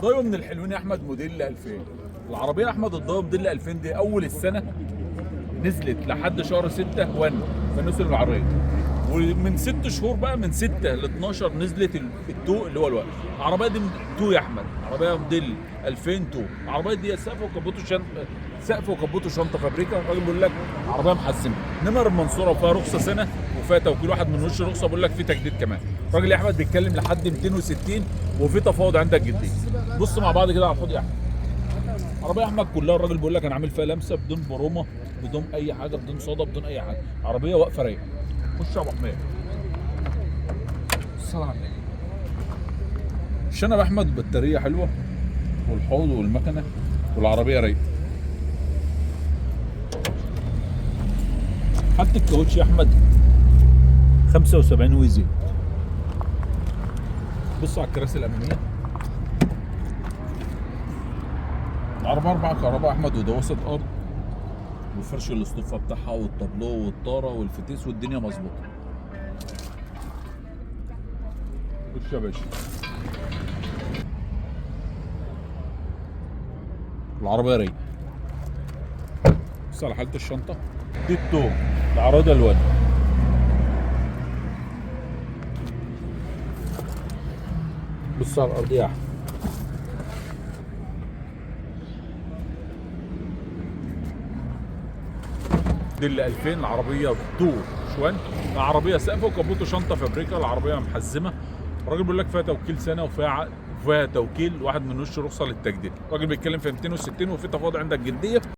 ضايو من الحلوين يا احمد موديل 2000. العربيه يا احمد الضايو موديل 2000 دي اول السنه نزلت لحد شهر 6 1 فنزل العربيه، ومن 6 شهور بقى من 6 ل 12 نزلت التو اللي هو الوقت. العربيه دي تو يا احمد، عربيه موديل 2000 تو. العربيه دي سقف وكبوته شنطه، سقف وكبوته شنطه فابريكا. الراجل بيقول لك عربيه محسمه، نمر المنصوره وفيها رخصه سنه وفيها توكيل واحد من وش رخصه، بيقول لك في تجديد كمان. الراجل يا احمد بيتكلم لحد 260 وفي تفاوض عندك جديد. بص مع بعض كده على الحوض يا احمد. عربيه يا احمد كلها الراجل بيقول لك انا عامل فيها لمسه بدون برومه، بدون اي حاجه، بدون صدى، بدون اي حاجه. عربيه واقفه رايقه. خش يا ابو حماد. الصلاه على النبي. الشنب احمد بطاريه حلوه، والحوض والمكنه والعربيه رايقه. حتى الكاوتش يا احمد 75 ويزيد. بص على الكراسي الاماميه. العربيه 4 كهرباء احمد ودواسه ارض، وفرش الاصطفه بتاعها والطابلو والطاره والفتيس والدنيا مظبوطه. خش يا باشا. العربيه رايقه. بص على حاله الشنطه دي التوم العراضه الواد. بص على الارض يا احمد. دي اللي 2000 العربيه تو شوان. العربيه سقف وكبوته شنطه فابريكا. العربيه محزمه. الراجل بيقول لك فيها توكيل سنه وفيها عقد وفيها توكيل واحد من وش رخصه للتجديد. الراجل بيتكلم في 260 وفي تفاوض عندك جديه.